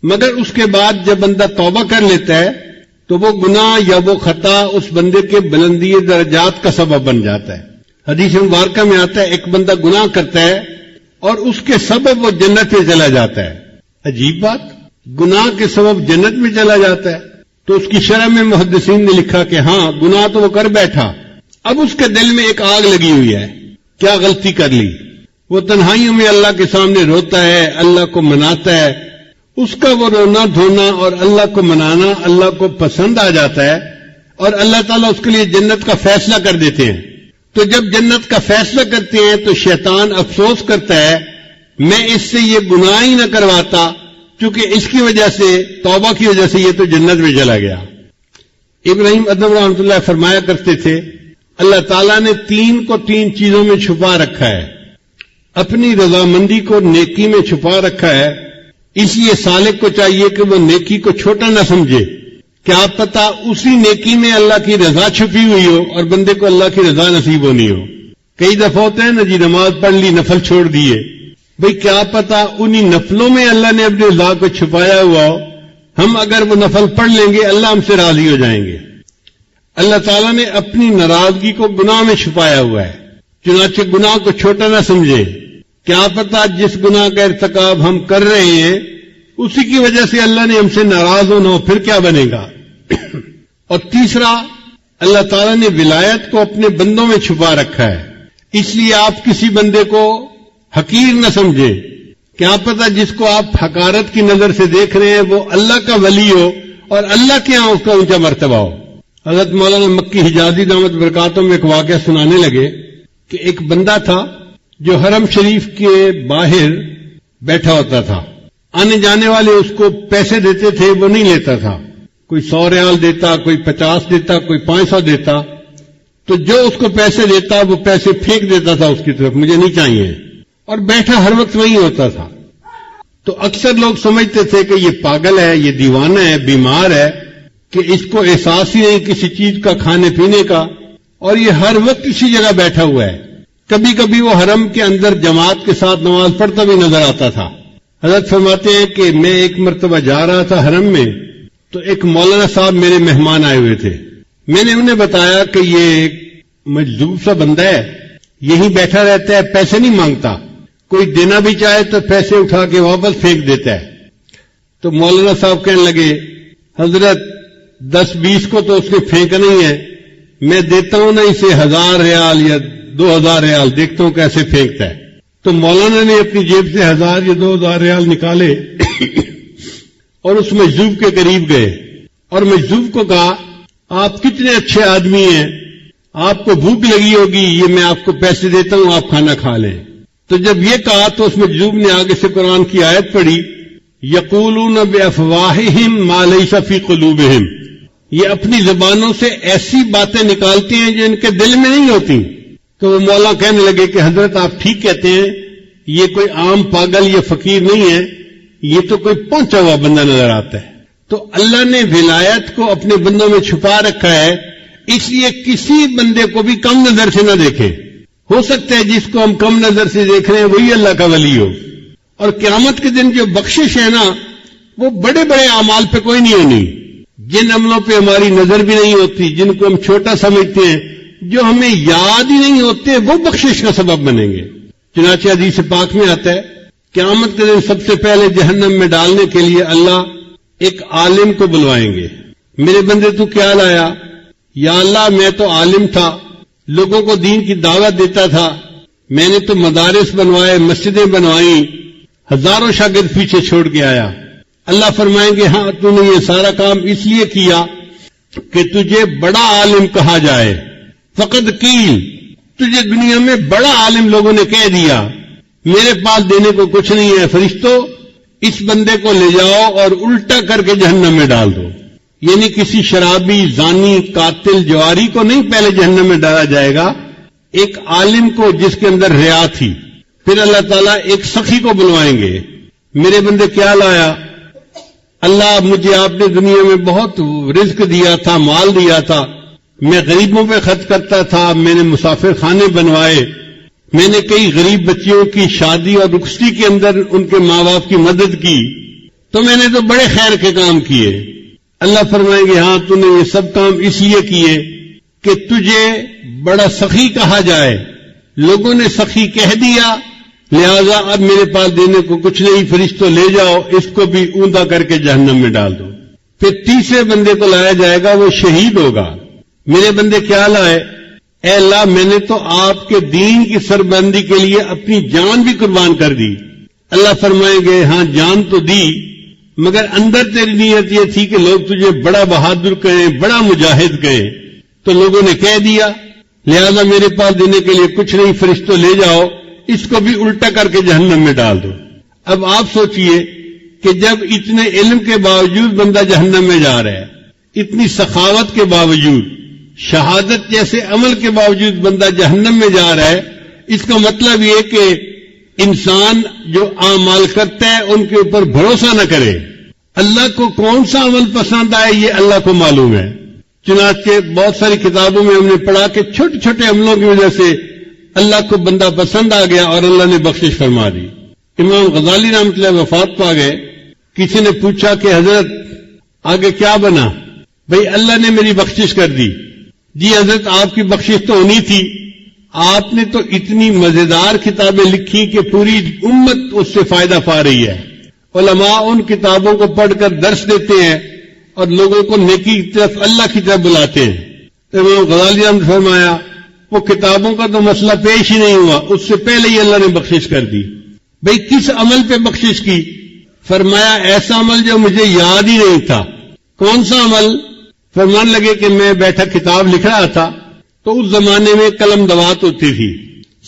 مگر اس کے بعد جب بندہ توبہ کر لیتا ہے تو وہ گناہ یا وہ خطا اس بندے کے بلندی درجات کا سبب بن جاتا ہے. حدیث مبارکہ میں آتا ہے ایک بندہ گناہ کرتا ہے اور اس کے سبب وہ جنت میں چلا جاتا ہے. عجیب بات، گناہ کے سبب جنت میں چلا جاتا ہے. تو اس کی شرح میں محدثین نے لکھا کہ ہاں گناہ تو وہ کر بیٹھا، اب اس کے دل میں ایک آگ لگی ہوئی ہے. کیا غلطی کر لی؟ وہ تنہائیوں میں اللہ کے سامنے روتا ہے، اللہ کو مناتا ہے. اس کا وہ رونا دھونا اور اللہ کو منانا اللہ کو پسند آ جاتا ہے اور اللہ تعالیٰ اس کے لیے جنت کا فیصلہ کر دیتے ہیں. تو جب جنت کا فیصلہ کرتے ہیں تو شیطان افسوس کرتا ہے میں اس سے یہ گناہ ہی نہ کرواتا، چونکہ اس کی وجہ سے، توبہ کی وجہ سے یہ تو جنت میں چلا گیا۔ ابراہیم ادم رحمۃ اللہ فرمایا کرتے تھے اللہ تعالیٰ نے 3 کو 3 چیزوں میں چھپا رکھا ہے، اپنی رضامندی کو نیکی میں چھپا رکھا ہے، اس لیے سالک کو چاہیے کہ وہ نیکی کو چھوٹا نہ سمجھے، کیا پتہ اسی نیکی میں اللہ کی رضا چھپی ہوئی ہو اور بندے کو اللہ کی رضا نصیب ہونی ہو۔ کئی دفعہ ہوتے ہیں نا جی، نماز پڑھ لی، نفل چھوڑ دیے، بھئی کیا پتہ انہی نفلوں میں اللہ نے اپنی رضا کو چھپایا ہوا ہو، ہم اگر وہ نفل پڑھ لیں گے اللہ ہم سے راضی ہو جائیں گے۔ اللہ تعالیٰ نے اپنی ناراضگی کو گناہ میں چھپایا ہوا ہے، چنانچہ گناہ کو چھوٹا نہ سمجھے، کیا پتہ جس گناہ کا ارتکاب ہم کر رہے ہیں اسی کی وجہ سے اللہ نے ہم سے ناراض ہونا ہو، پھر کیا بنے گا۔ اور تیسرا، اللہ تعالیٰ نے ولایت کو اپنے بندوں میں چھپا رکھا ہے، اس لیے آپ کسی بندے کو حقیر نہ سمجھیں، کیا پتہ جس کو آپ حقارت کی نظر سے دیکھ رہے ہیں وہ اللہ کا ولی ہو اور اللہ کے ہاں اس کا اونچا مرتبہ ہو۔ حضرت مولانا مکی حجازی دامت برکاتہ میں ایک واقعہ سنانے لگے کہ ایک بندہ تھا جو حرم شریف کے باہر بیٹھا ہوتا تھا، آنے جانے والے اس کو پیسے دیتے تھے، وہ نہیں لیتا تھا، کوئی 100 ریال دیتا، کوئی 50 دیتا، کوئی 500 دیتا، تو جو اس کو پیسے دیتا وہ پیسے پھینک دیتا تھا اس کی طرف، مجھے نہیں چاہیے، اور بیٹھا ہر وقت وہیں ہوتا تھا۔ تو اکثر لوگ سمجھتے تھے کہ یہ پاگل ہے، یہ دیوانہ ہے، بیمار ہے، کہ اس کو احساس ہی نہیں کسی چیز کا، کھانے پینے کا، اور یہ ہر وقت اسی جگہ بیٹھا ہوا ہے۔ کبھی کبھی وہ حرم کے اندر جماعت کے ساتھ نماز پڑھتا بھی نظر آتا تھا۔ حضرت فرماتے ہیں کہ میں ایک مرتبہ جا رہا تھا حرم میں، تو ایک مولانا صاحب میرے مہمان آئے ہوئے تھے، میں نے انہیں بتایا کہ یہ ایک مجذوب سا بندہ ہے، یہیں بیٹھا رہتا ہے، پیسے نہیں مانگتا، کوئی دینا بھی چاہے تو پیسے اٹھا کے واپس پھینک دیتا ہے۔ تو مولانا صاحب کہنے لگے حضرت 10-20 کو تو اس نے پھینکا نہیں ہے، میں دیتا ہوں نا اسے 1000 ریال یا 2000 ریال، دیکھتا ہوں کیسے پھینکتا ہے۔ تو مولانا نے اپنی جیب سے 1000 یا 2000 ریال نکالے اور اس مجذوب کے قریب گئے اور مجذوب کو کہا آپ کتنے اچھے آدمی ہیں، آپ کو بھوک لگی ہوگی، یہ میں آپ کو پیسے دیتا ہوں، آپ کھانا کھا لیں۔ تو جب یہ کہا تو اس مجذوب نے آگے سے قرآن کی آیت پڑھی یقولون بافواہہم ما لیس فی قلوبہم، یہ اپنی زبانوں سے ایسی باتیں نکالتے ہیں جو ان کے دل میں نہیں ہوتی۔ تو وہ مولا کہنے لگے کہ حضرت آپ ٹھیک کہتے ہیں، یہ کوئی عام پاگل یا فقیر نہیں ہے، یہ تو کوئی پہنچا ہوا بندہ نظر آتا ہے۔ تو اللہ نے ولایت کو اپنے بندوں میں چھپا رکھا ہے، اس لیے کسی بندے کو بھی کم نظر سے نہ دیکھیں۔ ہو سکتا ہے جس کو ہم کم نظر سے دیکھ رہے ہیں وہی اللہ کا ولی ہو، اور قیامت کے دن جو بخشش ہے نا وہ بڑے بڑے اعمال پہ کوئی نہیں ہونی، جن عملوں پہ ہماری نظر بھی نہیں ہوتی، جن کو ہم چھوٹا سمجھتے ہیں، جو ہمیں یاد ہی نہیں ہوتے، وہ بخشش کا سبب بنیں گے۔ چنانچہ حدیث پاک میں آتا ہے قیامت کے دن سب سے پہلے جہنم میں ڈالنے کے لیے اللہ ایک عالم کو بلوائیں گے، میرے بندے تو کیا لایا؟ یا اللہ میں تو عالم تھا، لوگوں کو دین کی دعوت دیتا تھا، میں نے تو مدارس بنوائے، مسجدیں بنوائیں، ہزاروں شاگرد پیچھے چھوڑ کے آیا۔ اللہ فرمائیں گے ہاں تو نے یہ سارا کام اس لیے کیا کہ تجھے بڑا عالم کہا جائے، فقد قیل، تجھے دنیا میں بڑا عالم لوگوں نے کہہ دیا، میرے پاس دینے کو کچھ نہیں ہے، فرشتوں اس بندے کو لے جاؤ اور الٹا کر کے جہنم میں ڈال دو۔ یعنی کسی شرابی، زانی، قاتل، جواری کو نہیں پہلے جہنم میں ڈالا جائے گا، ایک عالم کو جس کے اندر ریا تھی۔ پھر اللہ تعالیٰ ایک سخی کو بلوائیں گے، میرے بندے کیا لایا؟ اللہ مجھے آپ نے دنیا میں بہت رزق دیا تھا، مال دیا تھا، میں غریبوں پہ خرچ کرتا تھا، میں نے مسافر خانے بنوائے، میں نے کئی غریب بچیوں کی شادی اور رخصتی کے اندر ان کے ماں باپ کی مدد کی، تو میں نے تو بڑے خیر کے کام کیے۔ اللہ فرمائیں گے ہاں تو نے یہ سب کام اس لیے کیے کہ تجھے بڑا سخی کہا جائے، لوگوں نے سخی کہہ دیا، لہذا اب میرے پاس دینے کو کچھ نہیں، فرشتوں لے جاؤ اس کو بھی اوندا کر کے جہنم میں ڈال دو۔ پھر تیسرے بندے کو لایا جائے گا، وہ شہید ہوگا، میرے بندے کیا لائے؟ اے اللہ میں نے تو آپ کے دین کی سربلندی کے لیے اپنی جان بھی قربان کر دی۔ اللہ فرمائیں گے ہاں جان تو دی، مگر اندر تیری نیت یہ تھی کہ لوگ تجھے بڑا بہادر کہیں، بڑا مجاہد کہیں، تو لوگوں نے کہہ دیا۔ لہذا میرے پاس دینے کے لیے کچھ نہیں، فرشتوں لے جاؤ، اس کو بھی الٹا کر کے جہنم میں ڈال دو۔ اب آپ سوچئے کہ جب اتنے علم کے باوجود بندہ جہنم میں جا رہا ہے، اتنی سخاوت کے باوجود، شہادت جیسے عمل کے باوجود بندہ جہنم میں جا رہا ہے، اس کا مطلب یہ کہ انسان جو اعمال کرتا ہے ان کے اوپر بھروسہ نہ کرے۔ اللہ کو کون سا عمل پسند آئے یہ اللہ کو معلوم ہے۔ چنانچہ بہت ساری کتابوں میں ہم نے پڑھا کہ چھوٹے چھوٹے عملوں کی وجہ سے اللہ کو بندہ پسند آ گیا اور اللہ نے بخشش فرما دی۔ امام غزالی رحمۃ اللہ وفات پا گئے، کسی نے پوچھا کہ حضرت آگے کیا بنا؟ بھئی اللہ نے میری بخشش کر دی۔ جی حضرت آپ کی بخشش تو ہونی تھی، آپ نے تو اتنی مزیدار کتابیں لکھی کہ پوری امت اس سے فائدہ پا رہی ہے۔ علماء ان کتابوں کو پڑھ کر درس دیتے ہیں اور لوگوں کو نیکی کی طرف، اللہ کی طرف بلاتے ہیں۔ امام غزالی نے فرمایا وہ کتابوں کا تو مسئلہ پیش ہی نہیں ہوا، اس سے پہلے ہی اللہ نے بخشش کر دی۔ بھئی کس عمل پہ بخشش کی؟ فرمایا ایسا عمل جو مجھے یاد ہی نہیں تھا۔ کون سا عمل؟ فرمان لگے کہ میں بیٹھا کتاب لکھ رہا تھا تو اس زمانے میں قلم دوات ہوتی تھی،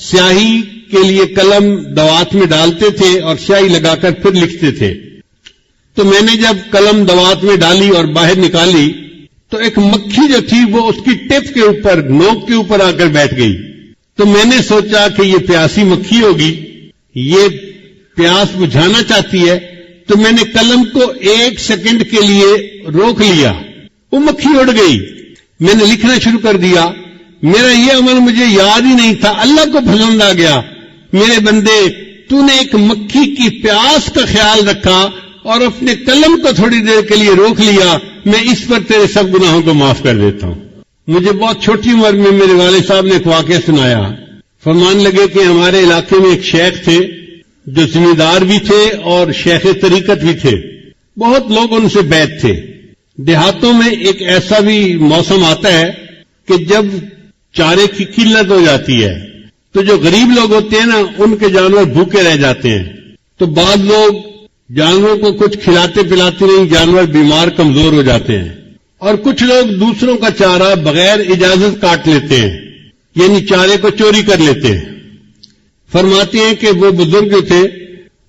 سیاہی کے لیے قلم دوات میں ڈالتے تھے اور سیاہی لگا کر پھر لکھتے تھے۔ تو میں نے جب قلم دوات میں ڈالی اور باہر نکالی تو ایک مکھی جو تھی وہ اس کی ٹپ کے اوپر، نوک کے اوپر آ کر بیٹھ گئی۔ تو میں نے سوچا کہ یہ پیاسی مکھی ہوگی، یہ پیاس بجھانا چاہتی ہے، تو میں نے قلم کو 1 سیکنڈ کے لیے روک لیا، وہ مکھی اڑ گئی۔ میں نے لکھنا شروع کر دیا، میرا یہ عمل مجھے یاد ہی نہیں تھا، اللہ کو پسند آ گیا۔ میرے بندے، تو نے ایک مکھی کی پیاس کا خیال رکھا اور اپنے قلم کو تھوڑی دیر کے لیے روک لیا، میں اس پر تیرے سب گناہوں کو معاف کر دیتا ہوں۔ مجھے بہت چھوٹی عمر میں میرے والد صاحب نے ایک واقعہ سنایا۔ فرمان لگے کہ ہمارے علاقے میں ایک شیخ تھے جو ذمہ دار بھی تھے اور شیخ طریقت بھی تھے، بہت لوگ ان سے بیعت تھے۔ دیہاتوں میں ایک ایسا بھی موسم آتا ہے کہ جب چارے کی قلت ہو جاتی ہے تو جو غریب لوگ ہوتے ہیں نا، ان کے جانور بھوکے رہ جاتے ہیں، تو بعض لوگ جانوروں کو کچھ کھلاتے پلاتے نہیں، جانور بیمار کمزور ہو جاتے ہیں، اور کچھ لوگ دوسروں کا چارہ بغیر اجازت کاٹ لیتے ہیں، یعنی چارے کو چوری کر لیتے ہیں۔ فرماتے ہیں کہ وہ بزرگ جو تھے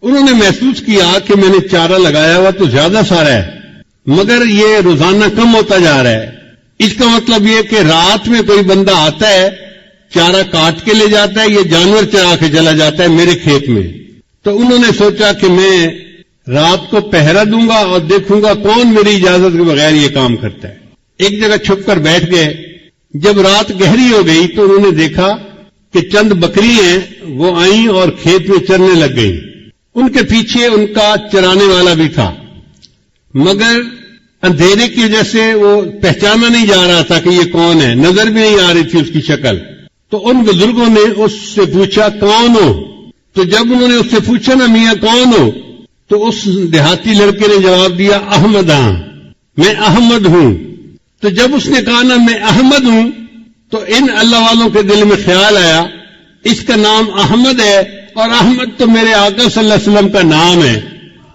انہوں نے محسوس کیا کہ میں نے چارہ لگایا ہوا تو زیادہ سارا ہے، مگر یہ روزانہ کم ہوتا جا رہا ہے۔ اس کا مطلب یہ کہ رات میں کوئی بندہ آتا ہے، چارہ کاٹ کے لے جاتا ہے، یہ جانور چرا کے چلا جاتا ہے میرے کھیت میں۔ تو انہوں نے سوچا کہ میں رات کو پہرا دوں گا اور دیکھوں گا کون میری اجازت کے بغیر یہ کام کرتا ہے۔ ایک جگہ چھپ کر بیٹھ گئے۔ جب رات گہری ہو گئی تو انہوں نے دیکھا کہ چند بکری ہیں، وہ آئیں اور کھیت میں چرنے لگ گئی۔ ان کے پیچھے ان کا چرانے والا بھی تھا، مگر اندھیرے کی وجہ سے وہ پہچانا نہیں جا رہا تھا کہ یہ کون ہے، نظر بھی نہیں آ رہی تھی اس کی شکل۔ تو ان بزرگوں نے اس سے پوچھا کون ہو؟ تو جب انہوں نے اس سے پوچھا نا میاں کون ہو، تو اس دیہاتی لڑکے نے جواب دیا احمد ہاں، میں احمد ہوں۔ تو جب اس نے کہا نا میں احمد ہوں، تو ان اللہ والوں کے دل میں خیال آیا اس کا نام احمد ہے اور احمد تو میرے آقا صلی اللہ علیہ وسلم کا نام ہے۔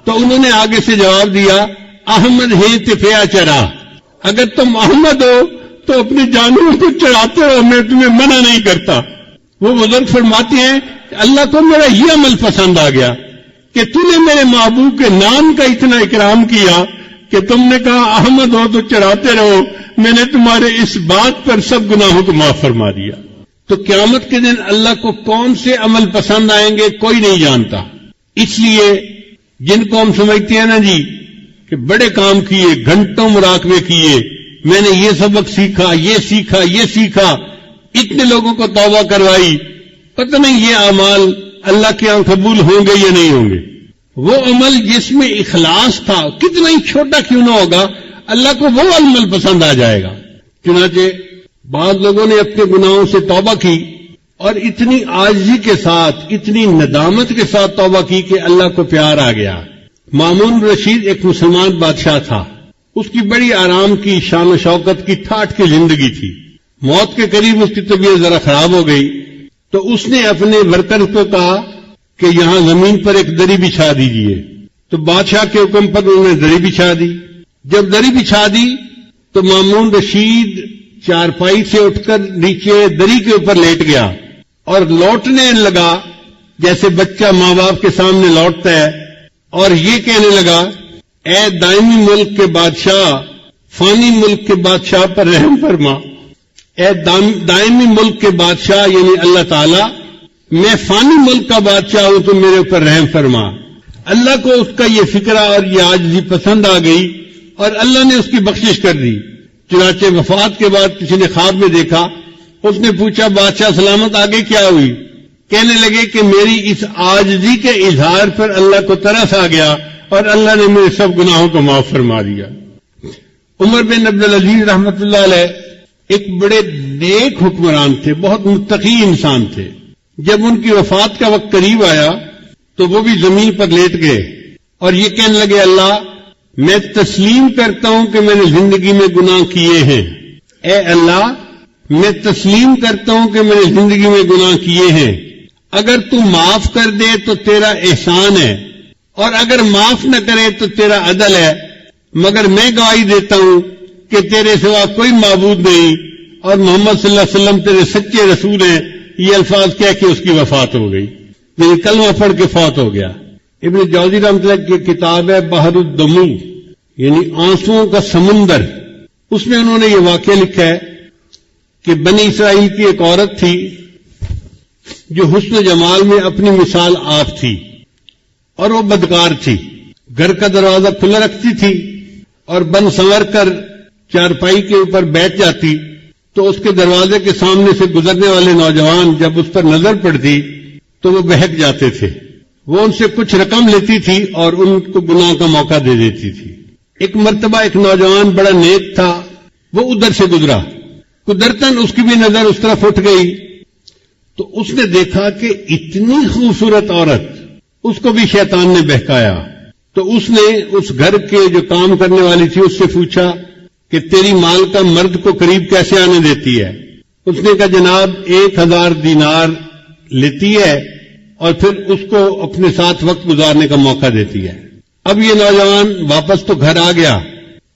تو انہوں نے آگے سے جواب دیا احمد ہے تفیا چرا، اگر تم احمد ہو تو اپنے جانوروں کو چڑھاتے ہو، میں تمہیں منع نہیں کرتا۔ وہ بزرگ فرماتے ہیں کہ اللہ کو میرا یہ عمل پسند آ گیا کہ تم نے میرے محبوب کے نام کا اتنا اکرام کیا کہ تم نے کہا احمد ہو تو چڑھاتے رہو، میں نے تمہارے اس بات پر سب گناہوں کو معاف فرما دیا۔ تو قیامت کے دن اللہ کو کون سے عمل پسند آئیں گے کوئی نہیں جانتا۔ اس لیے جن کو ہم سمجھتے ہیں نا جی کہ بڑے کام کیے، گھنٹوں مراقبے کیے، میں نے یہ سبق سیکھا، یہ سیکھا، یہ سیکھا، اتنے لوگوں کو توبہ کروائی، پتہ نہیں یہ اعمال اللہ کے یہاں قبول ہوں گے یا نہیں ہوں گے۔ وہ عمل جس میں اخلاص تھا، کتنا ہی چھوٹا کیوں نہ ہوگا، اللہ کو وہ عمل پسند آ جائے گا۔ چنانچہ بعض لوگوں نے اپنے گناہوں سے توبہ کی اور اتنی عاجزی کے ساتھ، اتنی ندامت کے ساتھ توبہ کی کہ اللہ کو پیار آ گیا۔ مامون رشید ایک مسلمان بادشاہ تھا، اس کی بڑی آرام کی، شان و شوکت کی، ٹھاٹھ کی زندگی تھی۔ موت کے قریب اس کی طبیعت ذرا خراب ہو گئی تو اس نے اپنے ورکر کو کہا کہ یہاں زمین پر ایک دری بچھا دیجئے۔ تو بادشاہ کے حکم پر انہوں نے دری بچھا دی۔ جب دری بچھا دی تو مامون رشید چارپائی سے اٹھ کر نیچے دری کے اوپر لیٹ گیا اور لوٹنے لگا جیسے بچہ ماں باپ کے سامنے لوٹتا ہے، اور یہ کہنے لگا اے دائمی ملک کے بادشاہ، فانی ملک کے بادشاہ پر رحم فرما۔ اے دائمی ملک کے بادشاہ یعنی اللہ تعالی، میں فانی ملک کا بادشاہ ہوں، تو میرے اوپر رحم فرما۔ اللہ کو اس کا یہ فکرہ اور یہ عاجزی پسند آ گئی اور اللہ نے اس کی بخشش کر دی۔ چنانچہ وفات کے بعد کسی نے خواب میں دیکھا، اس نے پوچھا بادشاہ سلامت آگے کیا ہوئی؟ کہنے لگے کہ میری اس عاجزی کے اظہار پر اللہ کو ترس آ گیا اور اللہ نے میرے سب گناہوں کو معاف فرما دیا۔ عمر بن عبدالعزیز رحمۃ اللہ علیہ ایک بڑے نیک حکمران تھے، بہت متقی انسان تھے۔ جب ان کی وفات کا وقت قریب آیا تو وہ بھی زمین پر لیٹ گئے اور یہ کہنے لگے اللہ میں تسلیم کرتا ہوں کہ میں نے زندگی میں گناہ کیے ہیں۔ اے اللہ میں تسلیم کرتا ہوں کہ میں نے زندگی میں گناہ کیے ہیں، اگر تو معاف کر دے تو تیرا احسان ہے اور اگر معاف نہ کرے تو تیرا عدل ہے، مگر میں گواہی دیتا ہوں کہ تیرے سوا کوئی معبود نہیں اور محمد صلی اللہ علیہ وسلم تیرے سچے رسول ہیں۔ یہ الفاظ کہہ کے اس کی وفات ہو گئی، یعنی کلمہ پڑھ کے فوت ہو گیا۔ ابن جوزی رحمۃ اللہ کی کتاب ہے بحر الدموع یعنی آنسوؤں کا سمندر، اس میں انہوں نے یہ واقعہ لکھا ہے کہ بنی اسرائیل کی ایک عورت تھی جو حسن و جمال میں اپنی مثال آپ تھی اور وہ بدکار تھی، گھر کا دروازہ کھلا رکھتی تھی اور بن سنور کر چارپائی کے اوپر بیٹھ جاتی تو اس کے دروازے کے سامنے سے گزرنے والے نوجوان جب اس پر نظر پڑتی تو وہ بہک جاتے تھے۔ وہ ان سے کچھ رقم لیتی تھی اور ان کو گناہ کا موقع دے دیتی تھی۔ ایک مرتبہ ایک نوجوان بڑا نیک تھا، وہ ادھر سے گزرا، قدرتاً اس کی بھی نظر اس طرف اٹھ گئی تو اس نے دیکھا کہ اتنی خوبصورت عورت، اس کو بھی شیطان نے بہکایا۔ تو اس نے اس گھر کے جو کام کرنے والی تھی اس سے پوچھا کہ تیری مال کا مرد کو قریب کیسے آنے دیتی ہے؟ اس نے کہا جناب 1000 دینار لیتی ہے اور پھر اس کو اپنے ساتھ وقت گزارنے کا موقع دیتی ہے۔ اب یہ نوجوان واپس تو گھر آ گیا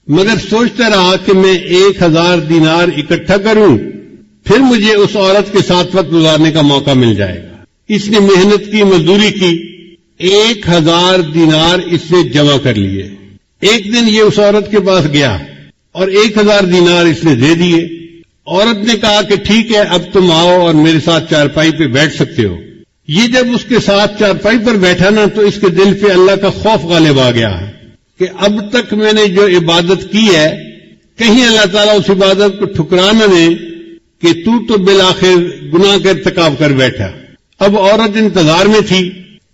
مگر سوچتا رہا کہ میں 1000 دینار اکٹھا کروں پھر مجھے اس عورت کے ساتھ وقت گزارنے کا موقع مل جائے گا۔ اس نے محنت کی، مزدوری کی، 1000 دینار اس نے جمع کر لیے۔ ایک دن یہ اس عورت کے پاس گیا اور 1000 دینار اس نے دے دیے۔ عورت نے کہا کہ ٹھیک ہے اب تم آؤ اور میرے ساتھ چارپائی پہ بیٹھ سکتے ہو۔ یہ جب اس کے ساتھ چارپائی پر بیٹھا نا تو اس کے دل پہ اللہ کا خوف غالب آ گیا کہ اب تک میں نے جو عبادت کی ہے کہیں اللہ تعالیٰ اس عبادت کو ٹھکرا نہ دے کہ تو بالآخر گناہ کا ارتکاب کر بیٹھا۔ اب عورت انتظار میں تھی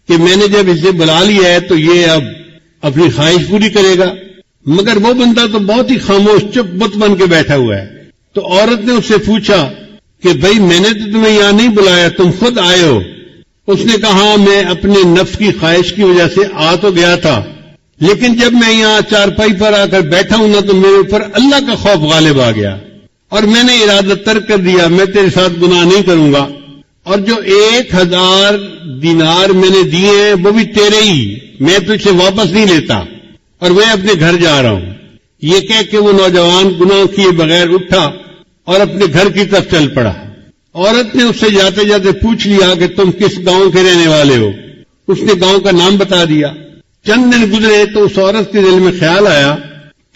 کہ میں نے جب اسے بلا لیا ہے تو یہ اب اپنی خواہش پوری کرے گا، مگر وہ بندہ تو بہت ہی خاموش چپ بت بن کے بیٹھا ہوا ہے۔ تو عورت نے اس سے پوچھا کہ بھئی میں نے تو تمہیں یہاں نہیں بلایا، تم خود آئے ہو۔ اس نے کہا میں اپنے نفس کی خواہش کی وجہ سے آ تو گیا تھا لیکن جب میں یہاں چارپائی پر آ کر بیٹھا ہوں نا تو میرے اوپر اللہ کا خوف غالب آ گیا اور میں نے ارادہ ترک کر دیا میں تیرے ساتھ گناہ نہیں کروں گا، اور جو 1000 دینار میں نے دیے ہیں وہ بھی تیرے ہی، میں تجھ سے واپس نہیں لیتا اور میں اپنے گھر جا رہا ہوں۔ یہ کہہ کے وہ نوجوان گناہ کیے بغیر اٹھا اور اپنے گھر کی طرف چل پڑا۔ عورت نے اس سے جاتے جاتے پوچھ لیا کہ تم کس گاؤں کے رہنے والے ہو؟ اس نے گاؤں کا نام بتا دیا۔ چند دن گزرے تو اس عورت کے دل میں خیال آیا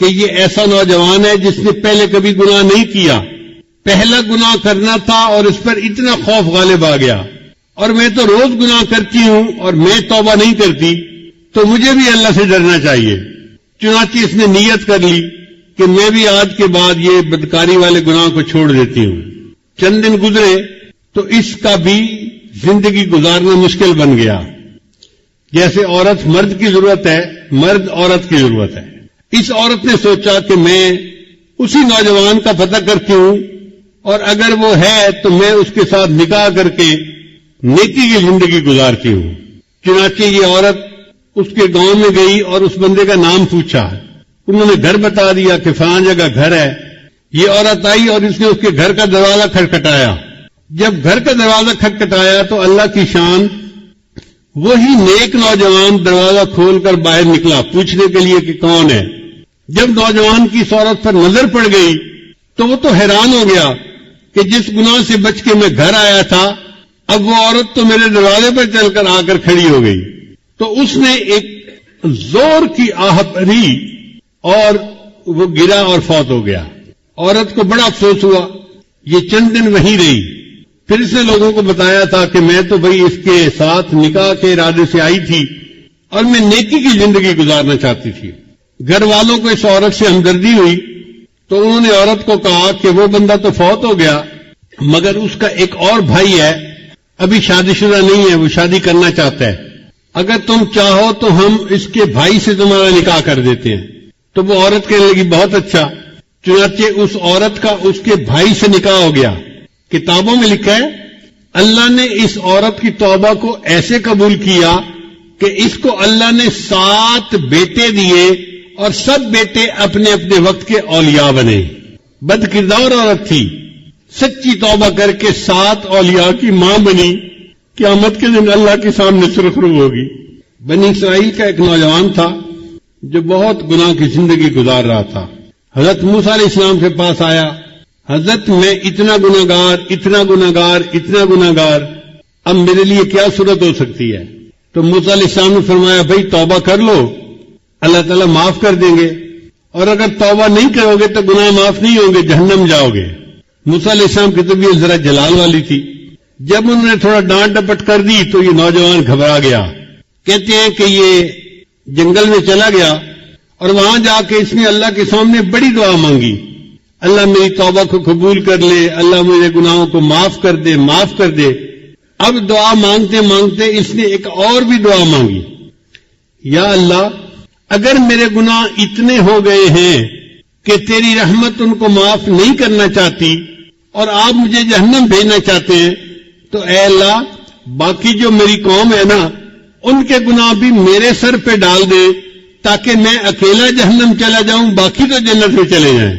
کہ یہ ایسا نوجوان ہے جس نے پہلے کبھی گناہ نہیں کیا، پہلا گناہ کرنا تھا اور اس پر اتنا خوف غالب آ گیا، اور میں تو روز گناہ کرتی ہوں اور میں توبہ نہیں کرتی، تو مجھے بھی اللہ سے ڈرنا چاہیے۔ چنانچہ اس نے نیت کر لی کہ میں بھی آج کے بعد یہ بدکاری والے گناہ کو چھوڑ دیتی ہوں۔ چند دن گزرے تو اس کا بھی زندگی گزارنا مشکل بن گیا۔ جیسے عورت مرد کی ضرورت ہے، مرد عورت کی ضرورت ہے۔ اس عورت نے سوچا کہ میں اسی نوجوان کا پتہ کرتی ہوں اور اگر وہ ہے تو میں اس کے ساتھ نکاح کر کے نیکی کی زندگی گزارتی ہوں۔ چنانچہ یہ عورت اس کے گاؤں میں گئی اور اس بندے کا نام پوچھا، انہوں نے گھر بتا دیا کہ فلاں جگہ گھر ہے۔ یہ عورت آئی اور اس نے اس کے گھر کا دروازہ کھٹکھٹایا۔ جب گھر کا دروازہ کھٹکھٹایا تو اللہ کی شان، وہی نیک نوجوان دروازہ کھول کر باہر نکلا پوچھنے کے لیے کہ کون ہے۔ جب نوجوان کی اس عورت پر نظر پڑ گئی تو وہ تو حیران ہو گیا کہ جس گناہ سے بچ کے میں گھر آیا تھا اب وہ عورت تو میرے دروازے پر چل کر آ کر کھڑی ہو گئی. تو اس نے ایک زور کی آہ بھری اور وہ گرا اور فوت ہو گیا. عورت کو بڑا افسوس ہوا. یہ چند دن وہیں رہی. پھر اس نے لوگوں کو بتایا تھا کہ میں تو بھئی اس کے ساتھ نکاح کے ارادے سے آئی تھی اور میں نیکی کی زندگی گزارنا چاہتی تھی. گھر والوں کو اس عورت سے ہمدردی ہوئی تو انہوں نے عورت کو کہا کہ وہ بندہ تو فوت ہو گیا مگر اس کا ایک اور بھائی ہے ابھی شادی شدہ نہیں ہے, وہ شادی کرنا چاہتا ہے. اگر تم چاہو تو ہم اس کے بھائی سے تمہارا نکاح کر دیتے ہیں. تو وہ عورت کہنے لگی بہت اچھا. چنانچہ اس عورت کا اس کے بھائی سے نکاح ہو گیا. کتابوں میں لکھا ہے اللہ نے اس عورت کی توبہ کو ایسے قبول کیا کہ اس کو اللہ نے 7 بیٹے دیے اور سب بیٹے اپنے اپنے وقت کے اولیاء بنے. بد کردار عورت تھی, سچی توبہ کر کے 7 اولیاء کی ماں بنی. قیامت کے دن اللہ کے سامنے سرخرو ہوگی. بنی اسرائیل کا ایک نوجوان تھا جو بہت گناہ کی زندگی گزار رہا تھا. حضرت موسیٰ علیہ السلام کے پاس آیا, حضرت میں اتنا گناہگار, اب میرے لیے کیا صورت ہو سکتی ہے؟ تو موسیٰ علیہ السلام نے فرمایا بھئی توبہ کر لو, اللہ تعالیٰ معاف کر دیں گے, اور اگر توبہ نہیں کرو گے تو گناہ معاف نہیں ہوں گے, جہنم جاؤ گے. موسیٰ علیہ السلام کی طبیعت ذرا جلال والی تھی. جب انہوں نے تھوڑا ڈانٹ ڈپٹ کر دی تو یہ نوجوان گھبرا گیا. کہتے ہیں کہ یہ جنگل میں چلا گیا اور وہاں جا کے اس نے اللہ کے سامنے بڑی دعا مانگی, اللہ میری توبہ کو قبول کر لے, اللہ میرے گناہوں کو معاف کر دے. اب دعا مانگتے مانگتے اس نے ایک اور بھی دعا مانگی, یا اللہ اگر میرے گناہ اتنے ہو گئے ہیں کہ تیری رحمت ان کو معاف نہیں کرنا چاہتی اور آپ مجھے جہنم بھیجنا چاہتے ہیں تو اے اللہ باقی جو میری قوم ہے نا ان کے گناہ بھی میرے سر پہ ڈال دے تاکہ میں اکیلا جہنم چلا جاؤں, باقی تو جنت میں چلے جائیں.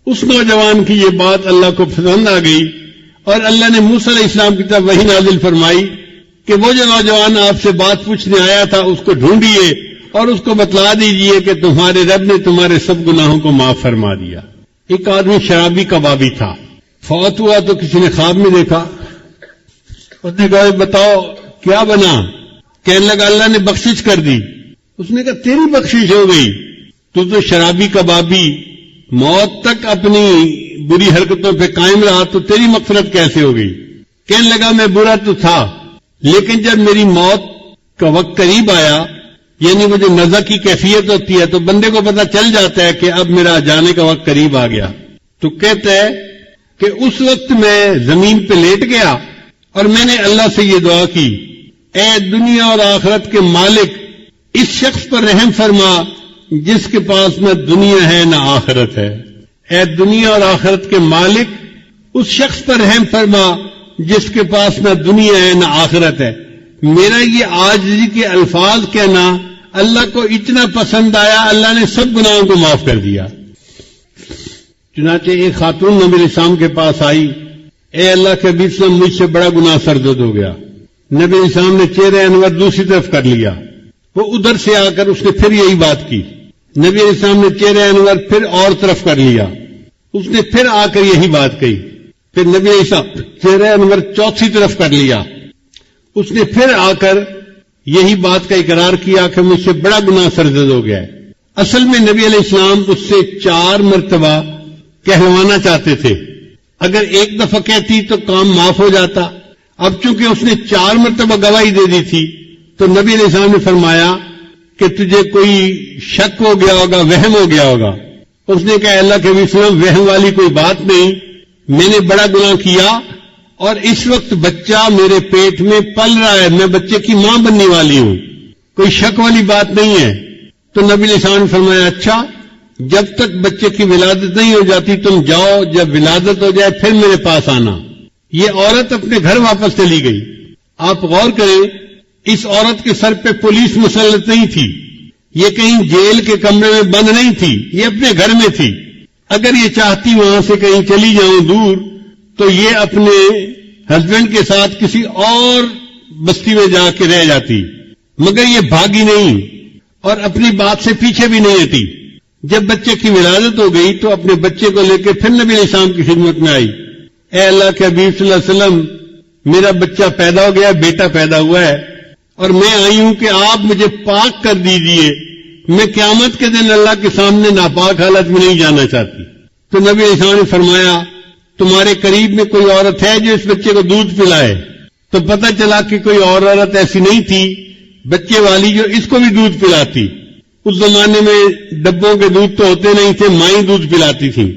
اس نوجوان کی یہ بات اللہ کو پسند آ گئی اور اللہ نے موسیٰ علیہ السلام کی طرف وحی نازل فرمائی کہ وہ جو نوجوان آپ سے بات پوچھنے آیا تھا اس کو ڈھونڈیے اور اس کو بتلا دیجئے کہ تمہارے رب نے تمہارے سب گناہوں کو معاف فرما دیا. ایک آدمی شرابی کبابی تھا, فوت ہوا تو کسی نے خواب میں دیکھا. اس نے کہا بتاؤ کیا بنا؟ کہنے لگا اللہ نے بخشش کر دی. اس نے کہا تیری بخشش ہو گئی, تو شرابی کبابی موت تک اپنی بری حرکتوں پہ قائم رہا تو تیری مغفرت کیسے ہو گئی؟ کہنے لگا میں برا تو تھا لیکن جب میری موت کا وقت قریب آیا, یعنی مجھے نزع کی کیفیت ہوتی ہے تو بندے کو پتہ چل جاتا ہے کہ اب میرا جانے کا وقت قریب آ گیا, تو کہتا ہے کہ اس وقت میں زمین پہ لیٹ گیا اور میں نے اللہ سے یہ دعا کی, اے دنیا اور آخرت کے مالک اس شخص پر رحم فرما جس کے پاس نہ دنیا ہے نہ آخرت ہے. اے دنیا اور آخرت کے مالک اس شخص پر رحم فرما جس کے پاس نہ دنیا ہے نہ آخرت ہے. میرا یہ عاجزی کے الفاظ کہنا اللہ کو اتنا پسند آیا, اللہ نے سب گناہوں کو معاف کر دیا. چنانچہ ایک خاتون نبی علیہ السلام کے پاس آئی, اے اللہ کے حبیب صلی اللہ علیہ وسلم مجھ سے بڑا گناہ سرزد ہو گیا. نبی علیہ السلام نے چہرہ انور دوسری طرف کر لیا. وہ ادھر سے آ کر اس نے پھر یہی بات کی. نبی علیہ السلام نے چہرہ انور پھر اور طرف کر لیا. اس نے پھر آ کر یہی بات کہی. پھر نبی علیہ السلام چہرہ انور چوتھی طرف کر لیا. اس نے پھر آ کر یہی بات کا اقرار کیا کہ مجھ سے بڑا گناہ سرزد ہو گیا ہے. اصل میں نبی علیہ السلام اس سے 4 مرتبہ کہلوانا چاہتے تھے. اگر ایک دفعہ کہتی تو کام معاف ہو جاتا. اب چونکہ اس نے 4 مرتبہ گواہی دے دی تھی تو نبی علیہ السلام نے فرمایا کہ تجھے کوئی شک ہو گیا ہوگا, وہم ہو گیا ہوگا. اس نے کہا اللہ کے نبی صلی اللہ علیہ وسلم وہم والی کوئی بات نہیں, میں نے بڑا گناہ کیا اور اس وقت بچہ میرے پیٹ میں پل رہا ہے, میں بچے کی ماں بننے والی ہوں, کوئی شک والی بات نہیں ہے. تو نبی علیہ السلام نے فرمایا اچھا جب تک بچے کی ولادت نہیں ہو جاتی تم جاؤ, جب ولادت ہو جائے پھر میرے پاس آنا. یہ عورت اپنے گھر واپس چلی گئی. آپ غور کریں اس عورت کے سر پہ پولیس مسلط نہیں تھی, یہ کہیں جیل کے کمرے میں بند نہیں تھی, یہ اپنے گھر میں تھی. اگر یہ چاہتی وہاں سے کہیں چلی جاؤں دور تو یہ اپنے ہسبینڈ کے ساتھ کسی اور بستی میں جا کے رہ جاتی, مگر یہ بھاگی نہیں اور اپنی بات سے پیچھے بھی نہیں ہٹی. جب بچے کی ولادت ہو گئی تو اپنے بچے کو لے کے پھر نبی علیہ السلام کی خدمت میں آئی. اے اللہ کے حبیب صلی اللہ علیہ وسلم، میرا بچہ پیدا ہو گیا، بیٹا پیدا ہوا ہے، اور میں آئی ہوں کہ آپ مجھے پاک کر دیجئے، میں قیامت کے دن اللہ کے سامنے ناپاک حالت میں نہیں جانا چاہتی. تو نبی علیہ السلام نے فرمایا تمہارے قریب میں کوئی عورت ہے جو اس بچے کو دودھ پلائے؟ تو پتہ چلا کہ کوئی اور عورت ایسی نہیں تھی بچے والی جو اس کو بھی دودھ پلاتی. اس زمانے میں ڈبوں کے دودھ تو ہوتے نہیں تھے، مائیں دودھ پلاتی تھیں.